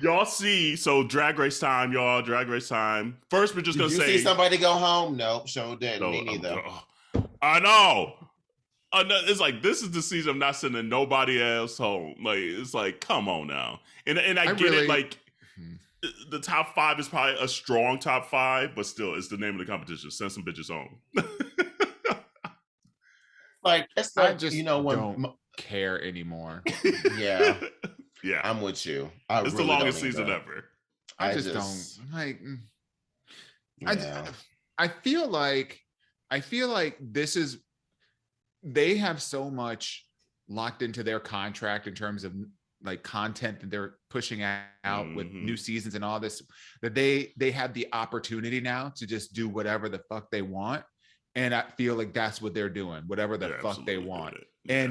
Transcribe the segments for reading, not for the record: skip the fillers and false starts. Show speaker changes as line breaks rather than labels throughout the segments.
Y'all see, so Drag Race time, y'all. Drag Race time. First, we're just
Did
gonna
you
say
see somebody go home? Nope, sure didn't.
no.
Me neither.
I know. It's like this is the season of not sending nobody else home. Like it's like, come on now. And I get it. Like the top 5 is probably a strong top 5, but still, it's the name of the competition. Send some bitches home.
Like it's
I
like
just don't care anymore.
Yeah,
yeah,
I'm with you.
It's the longest season ever.
I just don't like.
Yeah.
I feel like this is. They have so much locked into their contract in terms of like content that they're pushing out with new seasons and all this, that they have the opportunity now to just do whatever the fuck they want. And I feel like that's what they're doing, whatever the fuck they want. Yeah.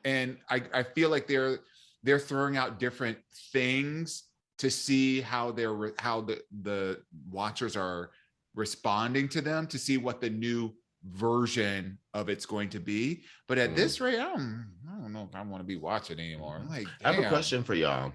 And I feel like they're throwing out different things to see how the watchers are responding to them, to see what the new version of it's going to be. But at this rate, I don't know if I want to be watching anymore. I'm like, damn.
I have a question for y'all.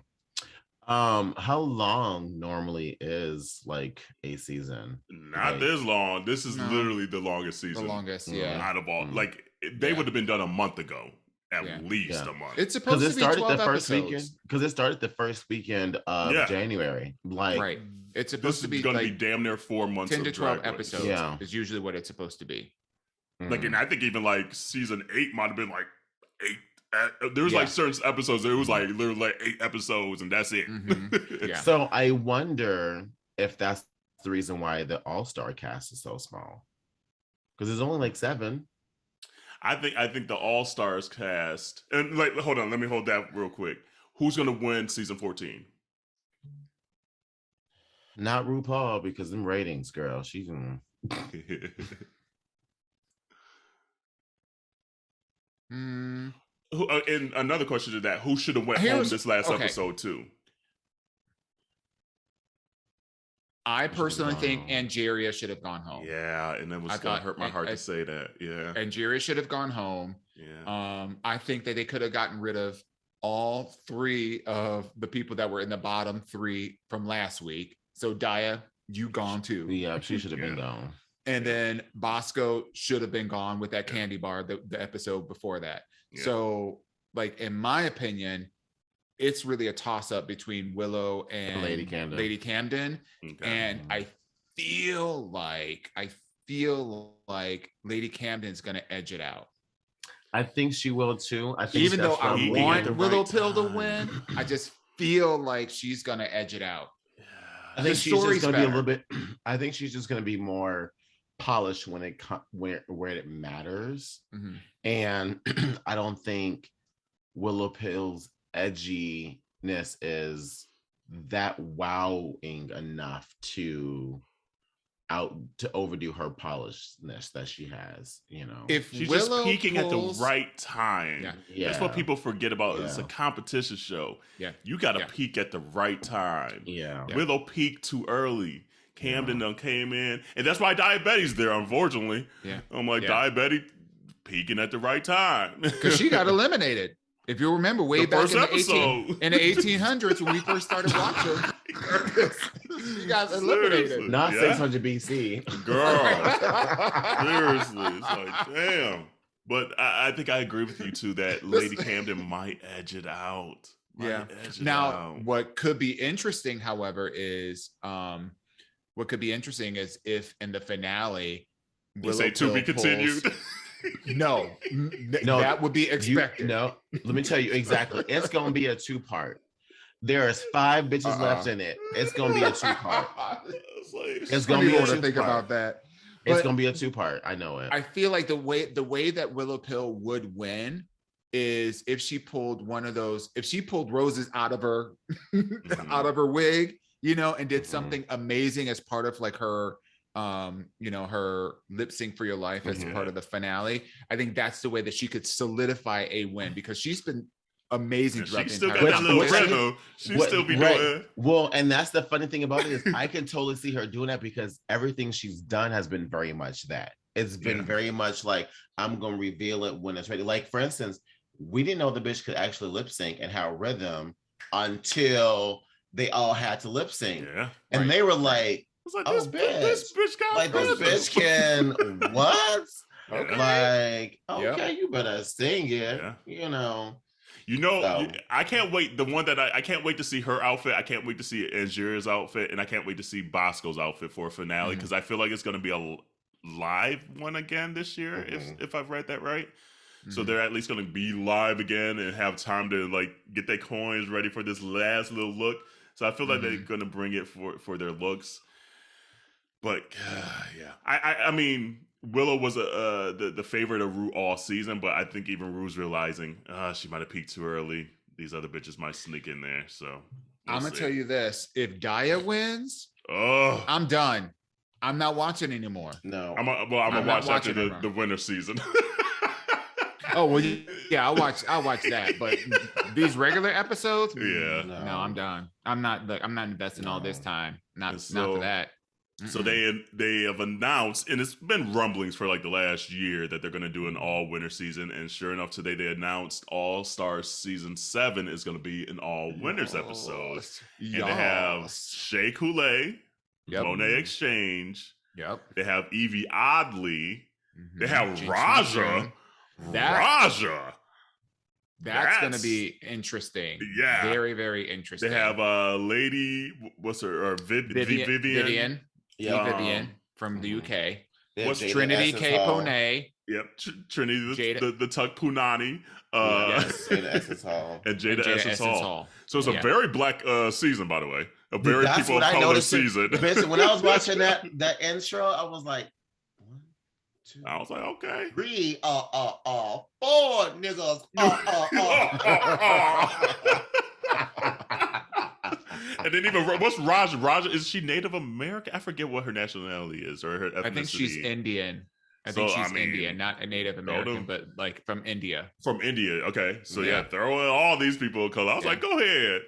How long normally is like a season?
Not this long. This is literally the longest season.
The longest, yeah.
Out of all, like they would have been done a month ago, at least a month.
It's supposed to be 12 episodes.
Because it started the first weekend of January. Like,
right. It's supposed to be
going to
like
be damn near 4 months.
10 to 12 episodes. Yeah. Is usually what it's supposed to be.
Like, and I think even like season 8 might have been like 8. There was like certain episodes that it was like literally like 8 episodes and that's it.
So I wonder if that's the reason why the all-star cast is so small, because there's only like 7.
I think the all-stars cast, and like, hold on, let me hold that real quick. Who's gonna win season 14?
Not RuPaul, because them ratings, girl. She's
And another question to that: who should have went home this last episode too?
I personally think Angeria should have gone home.
Yeah, and it was gonna hurt my heart to say that. Yeah,
Angeria should have gone home.
Yeah.
I think that they could have gotten rid of all 3 of the people that were in the bottom 3 from last week. So Daya, you gone too.
Yeah, she should have been gone.
And then Bosco should have been gone with that candy bar, the episode before that. Yeah. So, like, in my opinion, it's really a toss-up between Willow and Lady Camden. Okay. And I feel like Lady Camden's going to edge it out.
I think she will too. I think
even though I want Willow Pill to win, I just feel like she's going to edge it out.
I think she's just going to be a little bit. I think she's just going to be more polished when it where it matters, and I don't think Willow Pill's edginess is that wowing enough to overdo her polishedness that she has. You know,
if she's Willow just peaking at the right time. That's what people forget about. It's a competition show. You got to peak at the right time. Willow peaked too early. Camden done came in, and that's why Diabetes there, unfortunately. I'm like, Diabetes peaking at the right time.
Because she got eliminated. If you remember, way back in the 1800s when we first started watching, she got eliminated.
Seriously, not 600 BC.
Girl. Seriously. It's like, damn. But I think I agree with you, too, that Lady Camden might edge it out.
What could be interesting, however, is... what could be interesting is if in the finale,
Willow say to be continued.
No, that would be expected.
Let me tell you exactly. It's going to be a 2-part. There's 5 bitches left in it. It's going to be a 2-part.
It's going to be a 2-part. Think about that.
It's going to be a 2-part. I know it.
I feel like the way that Willow Pill would win is if she pulled one of those. If she pulled roses out of her out of her wig. You know, and did something amazing as part of like her, her lip sync for your life as part of the finale. I think that's the way that she could solidify a win, because she's been amazing.
She's still got that little rhythm. She's still be doing.
Well, and that's the funny thing about it is I can totally see her doing that, because everything she's done has been very much that. It's been very much like, I'm going to reveal it when it's ready. Like, for instance, we didn't know the bitch could actually lip sync and have rhythm until they all had to lip sync.
Yeah.
And they were like,
this bitch got
like this bitch can what?
Okay.
Like, okay, you better sing it. You know.
I can't wait. The one that I can't wait to see her outfit. I can't wait to see Angera's outfit, and I can't wait to see Bosco's outfit for a finale because I feel like it's going to be a live one again this year. If I've read that right. So they're at least going to be live again and have time to like get their coins ready for this last little look. So I feel like they're going to bring it for their looks. But I mean, Willow was the favorite of Rue all season, but I think even Rue's realizing she might have peaked too early. These other bitches might sneak in there. So
I'm gonna tell you this: if Daya wins, I'm done. I'm not watching anymore.
No,
I'm gonna watch after the winter season.
Oh well, yeah, I'll watch that. But these regular episodes,
no,
I'm done. I'm not investing all this time. Not for that.
So they have announced, and it's been rumblings for like the last year that they're going to do an all winter season. And sure enough, today they announced All Stars season 7 is going to be an all winters episode. And they have Shea Coulee, Monet Exchange. They have Evie Oddly. They have Raja. Raja.
That's going to be interesting.
Yeah.
Very, very interesting.
They have Lady, what's her, or Vivian.
Yeah. Vivian from the UK. What's Trinity K. Bonet?
Yep. Trinity, the Tuck Punani.
Jada Essence Hall.
And Jada Essence Hall. So it's a very black season, by the way. A very people of color season.
When I was watching that intro, I was like, 1, 2.
I was like, okay.
3, 4 niggas.
And then even what's Raja? Raja, is she Native American? I forget what her nationality is or her ethnicity.
I think she's Indian. I think she's Indian, not a Native American, but like from India.
From India, okay. So throw in all these people of color. I was like, go ahead.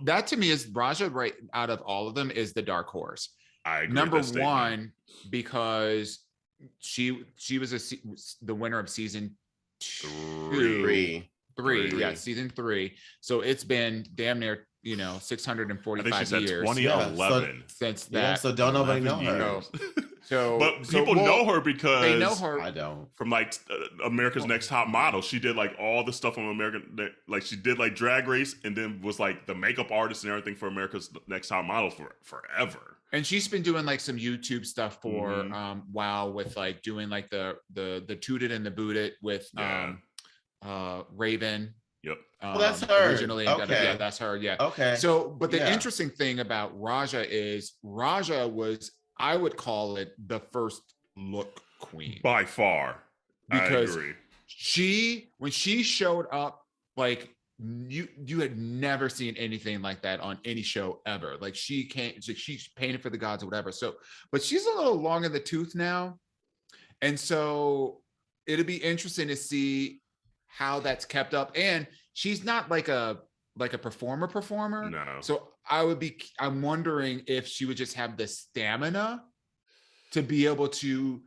That to me is Raja, right out of all of them, is the dark horse.
I agree.
Number one, because she was the winner of season 3. Yeah, season 3. So it's been damn near 645
I think she said
years
2011
since that.
So don't nobody know her.
But people know her because
they know her.
I don't.
From like America's Next Top Model. She did like all the stuff on American, like she did like Drag Race, and then was like the makeup artist and everything for America's Next Top Model for forever.
And she's been doing like some YouTube stuff for WoW, with like doing like the Tooted and the Booted with Raven.
Yep.
Well, that's her.
Originally.
Okay.
Yeah, that's her. Yeah.
Okay.
So, but the interesting thing about Raja is Raja was, I would call it, the first look queen.
By far.
Because
I agree.
when she showed up, like you had never seen anything like that on any show ever. Like she's painted for the gods or whatever. So, but she's a little long in the tooth now. And so it'll be interesting to see how that's kept up. And she's not like a performer.
No.
So I'm wondering if she would just have the stamina to be able to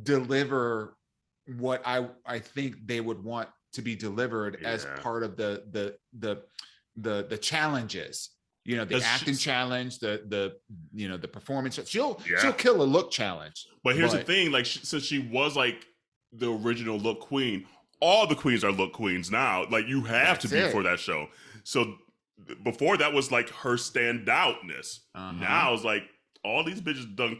deliver what I think they would want to be delivered as part of the challenges. The acting challenge, the performance. She'll kill a look challenge.
But here's the thing, like since she was like the original look queen, all the queens are look queens now. Like you have to be for that show. So before that was like her standoutness. Now it's like all these bitches done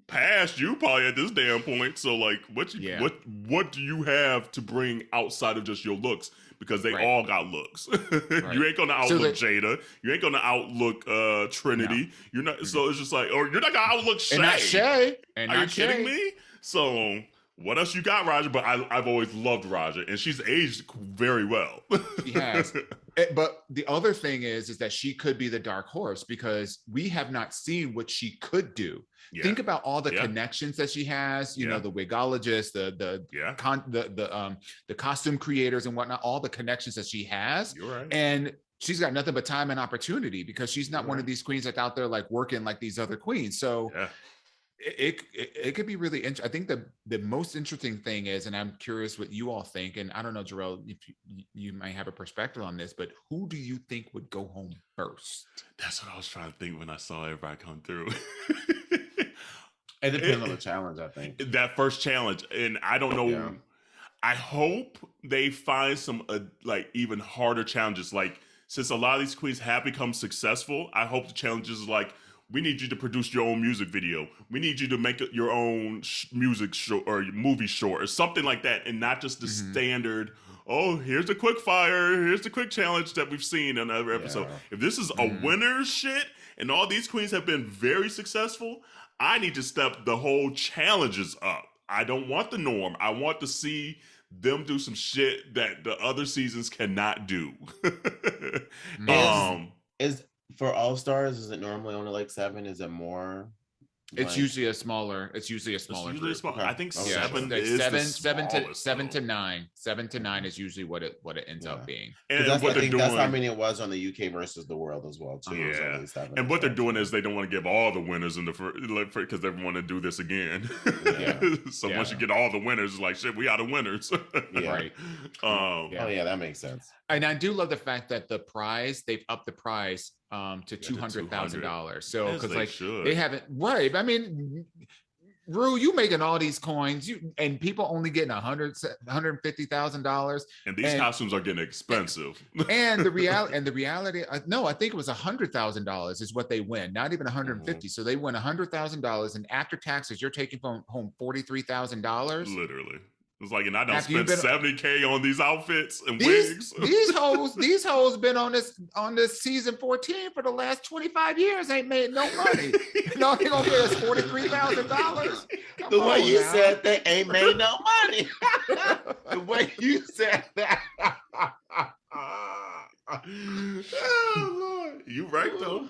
past you probably at this damn point. So like what do you have to bring outside of just your looks? Because they all got looks. You ain't gonna outlook Jada. You ain't gonna outlook Trinity. No. You're not. So it's just like, or you're not gonna outlook Shay.
And not Shay.
Are you kidding me? So what else you got, Raja? But I've always loved Raja, and she's aged very well.
She has. But the other thing is that she could be the dark horse because we have not seen what she could do. Yeah. Think about all the connections that she has. You know, the wigologists, the costume creators and whatnot. All the connections that she has.
You're right.
And she's got nothing but time and opportunity because she's not one of these queens that's out there like working like these other queens. So it could be really interesting. I think the most interesting thing is, and I'm curious what you all think, and I don't know, Jarrell, if you might have a perspective on this, but who do you think would go home first?
That's what I was trying to think when I saw everybody come through.
It depends on the challenge, I think.
That first challenge, and I don't know. Yeah. I hope they find some like even harder challenges. Like, since a lot of these queens have become successful, I hope the challenges like, we need you to produce your own music video. We need you to make your own music show or movie short or something like that, and not just the standard, oh, here's the quick fire, here's the quick challenge that we've seen in every episode. If this is a winner's shit and all these queens have been very successful, I need to step the whole challenges up. I don't want the norm. I want to see them do some shit that the other seasons cannot do.
Is for All Stars, is it normally only like 7? Is it more?
It's usually a smaller. Group.
Okay. I think 7
like
is
seven to 9. 7 to 9 is usually what it ends up being.
And that's, what I think that's how many it was on the UK versus the world as well too.
Yeah. And what they're doing is they don't want to give all the winners in the because they want to do this again. So once you get all the winners, it's like, shit, we out of winners.
Right.
Oh yeah, that makes sense.
And I do love the fact that they've upped the prize to $200,000. So because like they haven't, right? I mean, Rue, you making all these coins, and people only getting $150,000.
And these costumes are getting expensive.
And the reality, no, I think it was $100,000 is what they win, not even 150. So they win $100,000, and after taxes, you're taking home $43,000.
Literally. It's like, and I don't spend $70K on these outfits and wigs.
These hoes been on this season 14 for the last 25 years. Ain't made no money. No, they gonna get us $43,000.
The way you said they ain't made no money. The way you said that.
Oh Lord, you right though.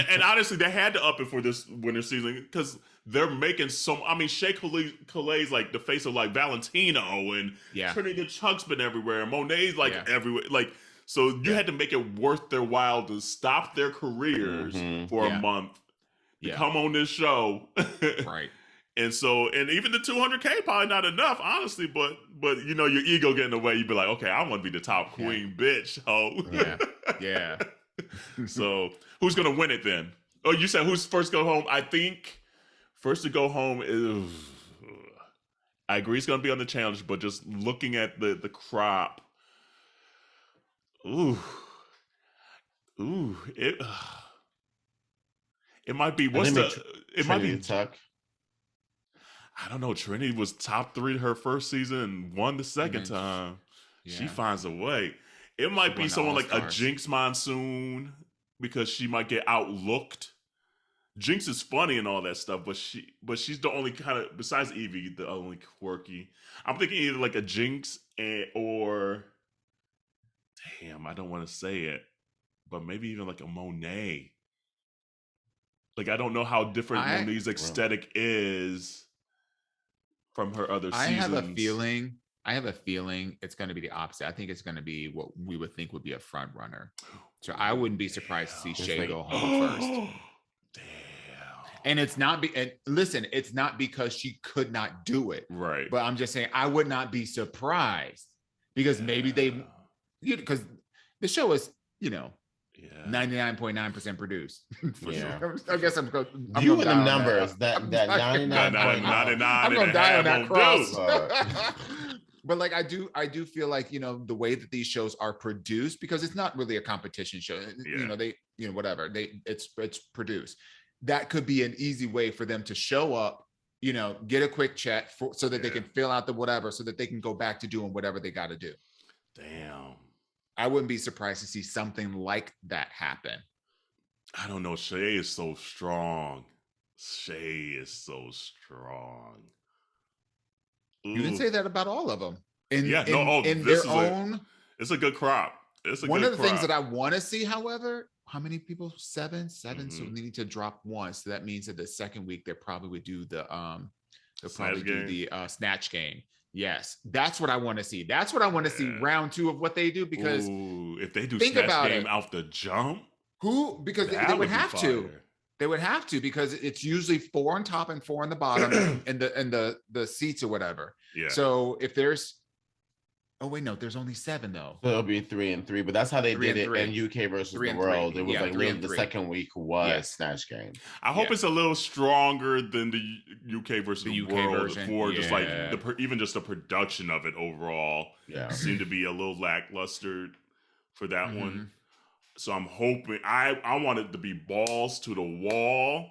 And honestly, they had to up it for this winter season because they're making Shea Coulee's like the face of like Valentino, and Trinity Chunk's been everywhere. Monet's like everywhere. Like, so you had to make it worth their while to stop their careers for a month to come on this show.
Right.
And so, and even the $200K probably not enough, honestly, but you know, your ego getting in the way, you'd be like, okay, I want to be the top queen bitch, ho.
Yeah.
So who's gonna win it then? Oh, you said who's first to go home? I think first to go home is, I agree it's gonna be on the challenge, but just looking at the crop, it might be
Tuck.
I don't know. Trinity was top 3 her first season and won the second time. Yeah. She finds a way. It might be someone like a Jinx Monsoon, because she might get outlooked. Jinx is funny and all that stuff, but she's the only kind of, besides Evie, the only quirky. I'm thinking either like a Jinx or damn, I don't want to say it, but maybe even like a Monet. Like, I don't know how different Monet's aesthetic is from her other seasons.
I have a feeling it's going to be the opposite. I think it's going to be what we would think would be a front runner. So I wouldn't be surprised to see Shea go home first.
Damn.
And it's not it's not because she could not do it.
Right.
But I'm just saying, I would not be surprised because maybe because the show is, 99.9% produced. Sure. I guess I'm going.
You and the numbers that 99.9.
I'm going to die on that cross. But like, I do feel like, the way that these shows are produced, because it's not really a competition show. It's produced. That could be an easy way for them to show up, get a quick check so that they can fill out the whatever, so that they can go back to doing whatever they got to do.
Damn.
I wouldn't be surprised to see something like that happen.
I don't know. Shea is so strong.
You can say that about all of them. It's
a good crop.
One of the things that I want to see, however, how many people? 7. So they need to drop one. So that means that the second week they probably would do the snatch game. Yes, that's what I want to see. That's what I want to see round 2 of what they do, because
if they do snatch game out the jump,
because they would have to. They would have to, because it's usually 4 on top and 4 on the bottom and the seats or whatever.
Yeah.
So if there's, oh wait, no, there's only 7 though.
So it'll be 3 and 3, but that's how they did it in UK versus the world. It was like literally the second week was Snatch Game.
I hope it's a little stronger than the UK versus the world version. For just like even just the production of it overall. Yeah, seemed to be a little lackluster for that one. So I'm hoping I want it to be balls to the wall,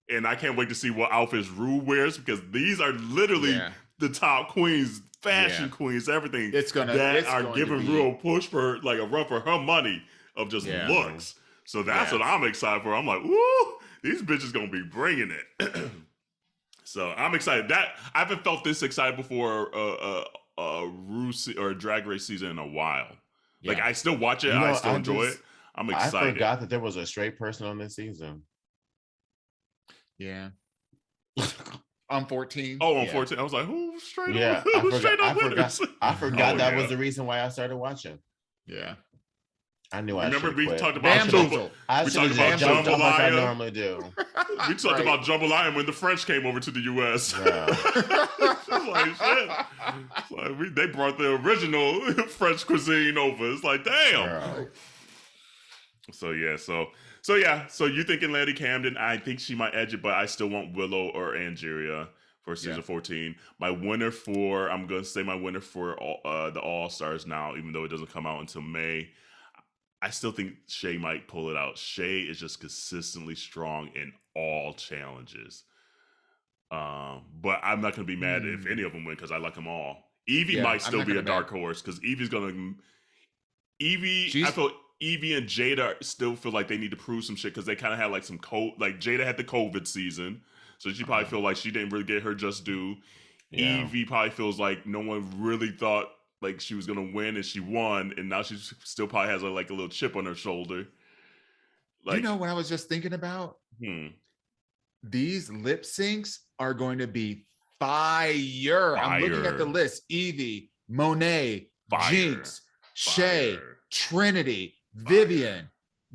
and I can't wait to see what outfits Rue wears, because these are literally the top queens, fashion queens, everything
it's giving
Rue a push for like a run for her money of just looks. So that's what I'm excited for. I'm like, woo, these bitches gonna be bringing it. So I'm excited. That I haven't felt this excited before Rue or Drag Race season in a while. Like I still watch it, I still enjoy it. I'm excited.
I forgot that there was a straight person on this season.
Yeah. On 14.
Oh, on 14. I was like, who's straight
up? Yeah, I forgot that was the reason why I started watching.
Yeah.
I knew I
remember we
quit.
talked about Jambalaya.
We talked about Jambalaya. Like I normally do.
We talked about Jambalaya when the French came over to the U.S. Yeah. Like shit. Like they brought the original French cuisine over. It's like damn. Right. So you thinking Lady Camden? I think she might edge it, but I still want Willow or Angeria for season 14. I'm gonna say my winner for the All Stars now, even though it doesn't come out until May. I still think Shay might pull it out. Shay is just consistently strong in all challenges. But I'm not gonna be mad if any of them win, because I like them all. Evie might still be a dark horse, because Evie's gonna. I feel Evie and Jada still feel like they need to prove some shit, because they kind of had like some like Jada had the COVID season, so she probably feel like she didn't really get her just due. Yeah. Evie probably feels like no one really thought like she was gonna win, and she won, and now she still probably has a little chip on her shoulder.
Like, you know what I was just thinking about? These lip syncs are going to be fire. I'm looking at the list: Evie, Monet, Jinx, Shay, Trinity, Vivian,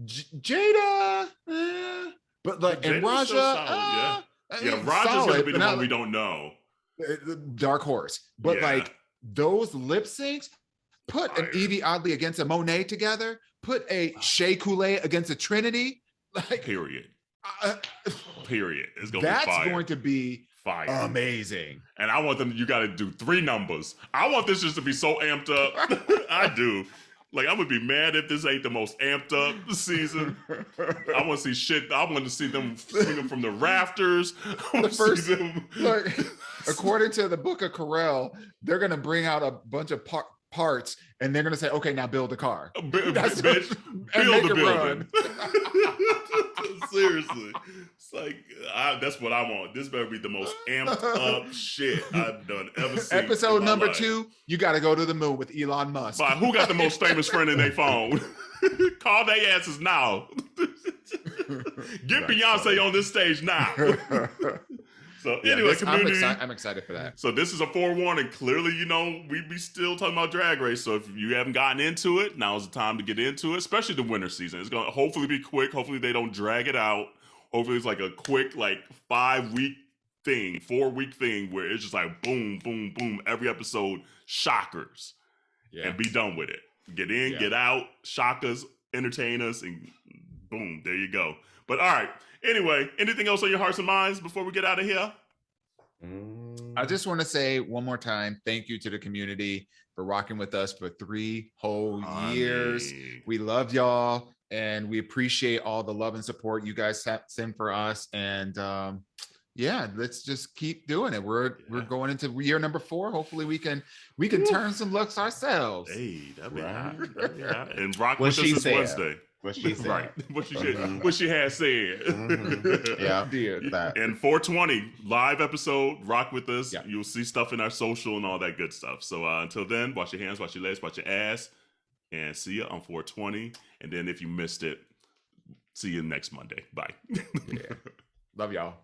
Jada, but like, and Raja,
Raja's gonna be the one we don't know.
Dark horse, but like those lip syncs, put an Evie Oddly against a Monet together, put a Shea Coulee against a Trinity, like
period. It's gonna be fire.
That's going to be
fire,
amazing.
And I want them. You got to do 3 numbers. I want this just to be so amped up. I do. Like, I would be mad if this ain't the most amped up season. I want to see shit. I want to see them singing from the rafters.
According to the Book of Corel, they're going to bring out a bunch of parts, and they're going to say, "Okay, now build a car."
Build the building. Seriously, it's like that's what I want. This better be the most amped up shit I've done ever seen.
Episode number 2, you got to go to the moon with Elon Musk.
But who got the most famous friend in their phone? Call their asses now. Get Beyonce on this stage now. So anyway, community,
I'm excited for that.
So this is a forewarning. Clearly, we be still talking about Drag Race. So if you haven't gotten into it, now's the time to get into it, especially the winter season. It's going to hopefully be quick. Hopefully they don't drag it out. Hopefully it's like a quick 5-week thing, 4-week thing where it's just like boom, boom, boom. Every episode, shockers. Yeah. And be done with it. Get in, get out, shock us, entertain us, and boom, there you go. But all right. Anyway, anything else on your hearts and minds before we get out of here?
I just want to say one more time, thank you to the community for rocking with us for 3 whole years. We love y'all, and we appreciate all the love and support you guys send for us. And let's just keep doing it. We're going into year number 4. Hopefully we can turn some looks ourselves.
Hey, that'd be hot. And rock with us this Wednesday.
What she said.
Right. What she had said.
Yeah.
And 420 live episode, rock with us. Yeah. You'll see stuff in our social and all that good stuff. So until then, wash your hands, wash your legs, wash your ass, and see you on 420. And then if you missed it, see you next Monday. Bye.
Love y'all.